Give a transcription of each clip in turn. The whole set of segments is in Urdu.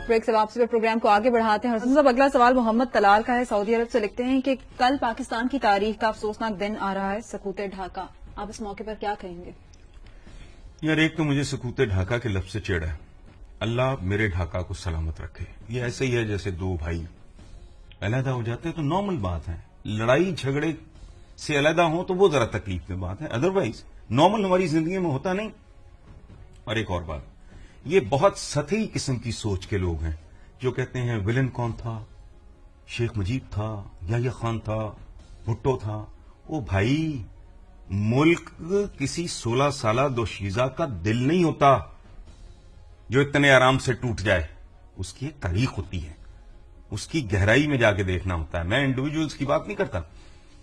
بریک سے واپسی پر پروگرام کو آگے بڑھاتے ہیں. صاحب اگلا سوال محمد طلال کا ہے, سعودی عرب سے لکھتے ہیں کہ کل پاکستان کی تاریخ کا افسوسناک دن آ رہا ہے, سقوط ڈھاکہ. آپ اس موقع پر کیا کہیں گے؟ یار ایک تو مجھے سقوط ڈھاکہ کے لفظ سے چڑ ہے. اللہ میرے ڈھاکہ کو سلامت رکھے. یہ ایسے ہی ہے جیسے دو بھائی علیحدہ ہو جاتے ہیں تو نارمل بات ہے. لڑائی جھگڑے سے علیحدہ ہوں تو وہ ذرا تکلیف میں بات ہے, ادروائز نارمل ہماری زندگی میں ہوتا نہیں. اور ایک اور بات, یہ بہت سطحی قسم کی سوچ کے لوگ ہیں جو کہتے ہیں ولن کون تھا, شیخ مجیب تھا, یحییٰ خان تھا, بھٹو تھا. او بھائی, ملک کسی 16 سالہ دوشیزہ کا دل نہیں ہوتا جو اتنے آرام سے ٹوٹ جائے. اس کی ایک تاریخ ہوتی ہے, اس کی گہرائی میں جا کے دیکھنا ہوتا ہے. میں انڈیویجولز کی بات نہیں کرتا.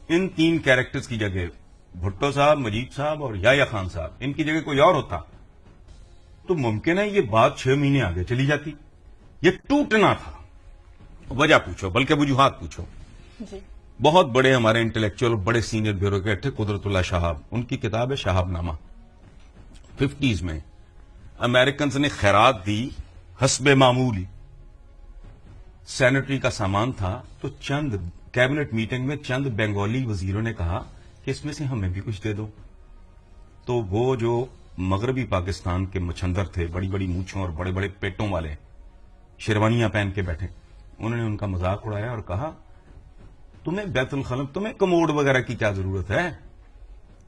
ان 3 کیریکٹرز کی جگہ بھٹو صاحب, مجید صاحب اور یحییٰ خان صاحب, ان کی جگہ کوئی اور ہوتا تو ممکن ہے یہ بات 6 مہینے آگے چلی جاتی. یہ ٹوٹنا تھا. وجہ پوچھو, بلکہ وجوہات پوچھو. جی. بہت بڑے ہمارے انٹلیکچوئل, بڑے سینئر بیوروکریٹ تھے قدرت اللہ شہاب. ان کی کتاب ہے شہاب نامہ. 50s میں امریکنز نے خیرات دی حسب معمول. سینیٹری کا سامان تھا تو چند کیبنٹ میٹنگ میں چند بنگالی وزیروں نے کہا کہ اس میں سے ہمیں بھی کچھ دے دو. تو وہ جو مغربی پاکستان کے مچھندر تھے, بڑی بڑی مونچھوں اور بڑے بڑے پیٹوں والے, شیروانیاں پہن کے بیٹھے, انہوں نے ان کا مذاق اڑایا اور کہا تمہیں بیت الخلا, تمہیں کموڈ وغیرہ کی کیا ضرورت ہے,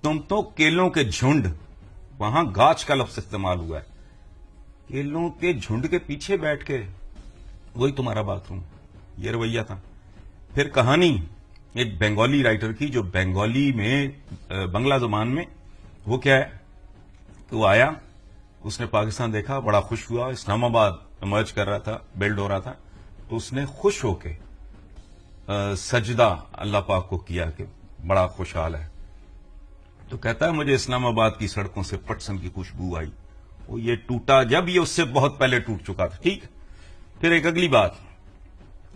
تم تو کیلوں کے جھنڈ, وہاں گاچھ کا لفظ استعمال ہوا ہے, کیلوں کے جھنڈ کے پیچھے بیٹھ کے وہی تمہارا باتھ روم. یہ رویہ تھا. پھر کہانی ایک بنگالی رائٹر کی جو بنگالی میں بنگلہ زبان میں وہ کیا ہے کہ وہ آیا, اس نے پاکستان دیکھا, بڑا خوش ہوا. اسلام آباد ایمرج کر رہا تھا, بلڈ ہو رہا تھا, تو اس نے خوش ہو کے سجدہ اللہ پاک کو کیا کہ بڑا خوشحال ہے. تو کہتا ہے مجھے اسلام آباد کی سڑکوں سے پٹسن کی خوشبو آئی. وہ یہ ٹوٹا جب یہ اس سے بہت پہلے ٹوٹ چکا تھا. ٹھیک. پھر ایک اگلی بات,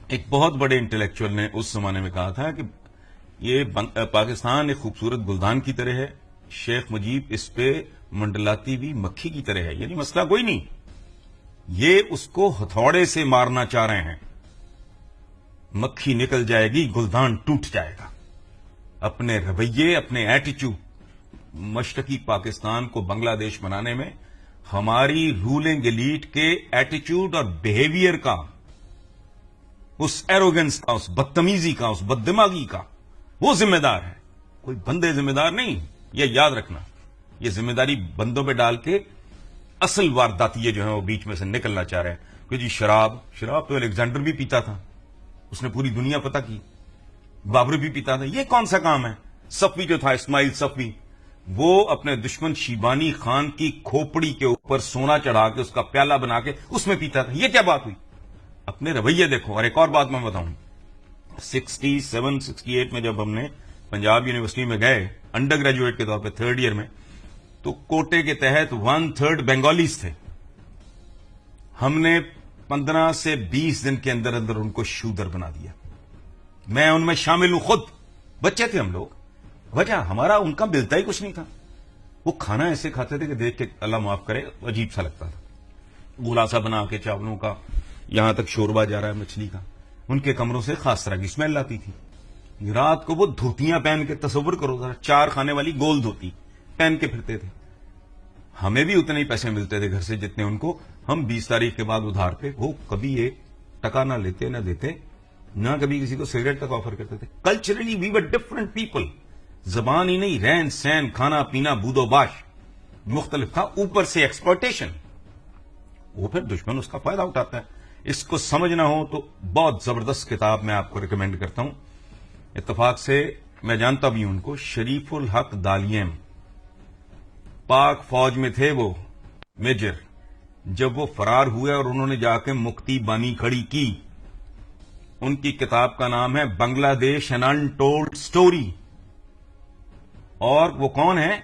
ایک بہت بڑے انٹلیکچوئل نے اس زمانے میں کہا تھا کہ یہ پاکستان ایک خوبصورت گلدان کی طرح ہے, شیخ مجیب اس پہ منڈلاتی ہوئی مکھی کی طرح ہے. یعنی مسئلہ کوئی نہیں, یہ اس کو ہتھوڑے سے مارنا چاہ رہے ہیں. مکھی نکل جائے گی, گلدان ٹوٹ جائے گا. اپنے رویے, اپنے ایٹیچیوڈ, مشرقی پاکستان کو بنگلہ دیش بنانے میں ہماری رولنگ ایلیٹ کے ایٹیچیوڈ اور بیہیویئر کا, اس ایروگنس کا, اس بدتمیزی کا, اس بددماغی کا وہ ذمہ دار ہے. کوئی بندے ذمہ دار نہیں. یہ یاد رکھنا, یہ ذمہ داری بندوں پہ ڈال کے اصل وارداتیے جو ہیں وہ بیچ میں سے نکلنا چاہ رہے ہیں کہ جی شراب تو الیگزینڈر بھی پیتا تھا, اس نے پوری دنیا پتہ کی. بابر بھی پیتا تھا. یہ کون سا کام ہے؟ صفوی جو تھا, اسماعیل صفوی, وہ اپنے دشمن شیبانی خان کی کھوپڑی کے اوپر سونا چڑھا کے اس کا پیالہ بنا کے اس میں پیتا تھا. یہ کیا بات ہوئی؟ اپنے رویے دیکھو. اور ایک اور بات میں بتاؤں, 67-68 میں جب ہم نے پنجاب یونیورسٹی میں گئے انڈر گریجویٹ کے طور پہ 3rd ایئر میں, تو کوٹے کے تحت 1/3 بنگالیز تھے. ہم نے 15 سے 20 دن کے اندر اندر ان کو شودر بنا دیا. میں ان میں شامل ہوں خود. بچے تھے ہم لوگ. وجہ ہمارا ان کا ملتا ہی کچھ نہیں تھا. وہ کھانا ایسے کھاتے تھے کہ دیکھ کے اللہ معاف کرے عجیب سا لگتا تھا. گلاسا بنا کے چاولوں کا, یہاں تک شوربہ جا رہا ہے مچھلی کا. ان کے کمروں سے خاص طرح کی اسمیل آتی تھی. رات کو وہ دھوتیاں پہن کے, تصور کرو ذرا, 4 خانے والی گول دھوتی پہن کے پھرتے تھے. ہمیں بھی اتنے ہی پیسے ملتے تھے گھر سے جتنے ان کو. ہم 20 تاریخ کے بعد ادھار پہ, وہ کبھی 1 ٹکا نہ لیتے نہ دیتے, نہ کبھی کسی کو سگریٹ تک آفر کرتے تھے. کلچرلی وی ور ڈفرنٹ پیپل. زبان ہی نہیں, رہن سہن, کھانا پینا, بود و باش مختلف تھا. اوپر سے ایکسپلوٹیشن, وہ پھر دشمن اس کا فائدہ اٹھاتا ہے. اس کو سمجھنا ہو تو بہت زبردست کتاب میں آپ کو ریکمینڈ کرتا ہوں. اتفاق سے میں جانتا بھی ہوں ان کو, شریف الحق دالیم, پاک فوج میں تھے وہ میجر. جب وہ فرار ہوئے اور انہوں نے جا کے مکتی بانی کھڑی کی, ان کی کتاب کا نام ہے بنگلہ دیش این انٹولڈ سٹوری. اور وہ کون ہیں؟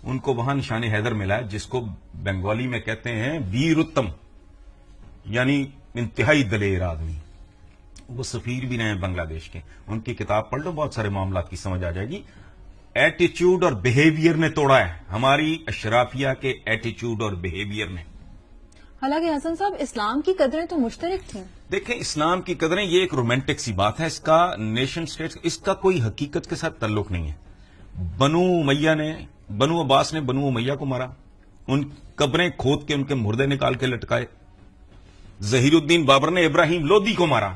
ان کو وہاں نشان حیدر ملا ہے, جس کو بنگالی میں کہتے ہیں ویرتم, یعنی انتہائی دلیر آدمی. وہ سفیر بھی رہے ہیں بنگلہ دیش کے. ان کی کتاب پڑھ لو, بہت سارے معاملات کی سمجھ آ جائے گی. ایٹیچیوڈ اور بیہیویئر نے توڑا ہے ہماری اشرافیہ کے, ایٹیچیوڈ اور بیہیویئر نے. حالانکہ حسن صاحب اسلام کی قدریں تو مشترک تھیں. دیکھیں اسلام کی قدریں یہ ایک رومانٹک سی بات ہے، اس کا نیشن سٹیٹ اس کا کوئی حقیقت کے ساتھ تعلق نہیں ہے. بنو عباس نے بنو امیہ کو مارا، ان قبریں کھود کے ان کے مردے نکال کے لٹکائے. ظہیر الدین بابر نے ابراہیم لودھی کو مارا،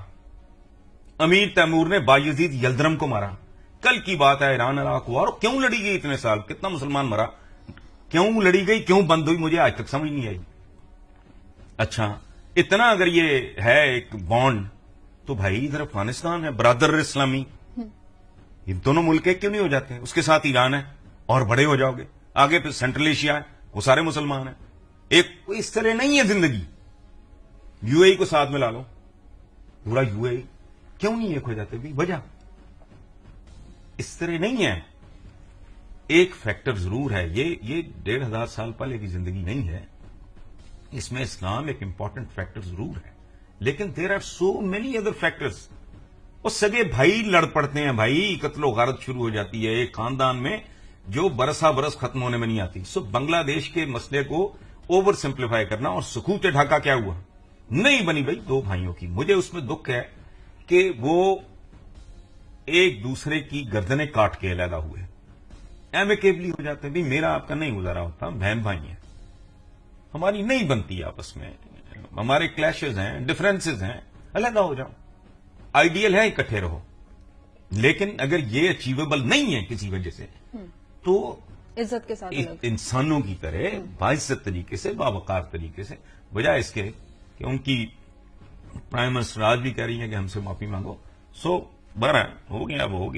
امیر تیمور نے بایزید یلدرم کو مارا. کل کی بات ہے ایران عراق وار، کیوں لڑی گئی اتنے سال، کتنا مسلمان مرا، کیوں لڑی گئی، کیوں بند ہوئی، مجھے آج تک سمجھ نہیں آئی. اچھا اتنا اگر یہ ہے ایک بانڈ تو بھائی ادھر افغانستان ہے برادر اسلامی، یہ دونوں ملک ایک کیوں نہیں ہو جاتے ہیں؟ اس کے ساتھ ایران ہے اور بڑے ہو جاؤ گے. آگے پھر سینٹرل ایشیا ہے، وہ سارے مسلمان ہیں. ایک اس طرح نہیں ہے زندگی. یو اے ای کو ساتھ ملا لو، پورا یو اے ای کیوں نہیں ایک ہو جاتے بھی؟ وجہ اس طرح نہیں ہے. ایک فیکٹر ضرور ہے، یہ 1500 سال پہلے کی زندگی نہیں ہے. اس میں اسلام ایک امپورٹنٹ فیکٹر ضرور ہے، لیکن there are so many other factors. وہ سگے بھائی لڑ پڑتے ہیں، بھائی قتل و غارت شروع ہو جاتی ہے ایک خاندان میں جو برسا برس ختم ہونے میں نہیں آتی. سو بنگلہ دیش کے مسئلے کو اوور سمپلیفائی کرنا، اور سکوت ڈھاکہ کیا ہوا، نہیں بنی بھائی دو بھائیوں کی. مجھے اس میں دکھ ہے کہ وہ ایک دوسرے کی گردنیں کاٹ کے علیحدہ ہوئے، ایمیکیبلی ہو جاتے ہیں. بھی میرا آپ کا نہیں گزارا ہوتا، بہن بھائی ہیں، ہماری نہیں بنتی آپس میں، ہمارے کلیشز ہیں، ڈفرینسز ہیں، علیحدہ ہو جاؤ. آئیڈیل ہے اکٹھے رہو، لیکن اگر یہ اچیویبل نہیں ہے کسی وجہ سے تو عزت کے ساتھ الگ. انسانوں کی طرح باعزت طریقے سے، باوقار طریقے سے، بجائے اس کے کہ ان کی پرائم منسٹر آج بھی کہہ رہی ہے کہ ہم سے معافی مانگو. سو بہرحال ہو گیا، اب ہو گیا.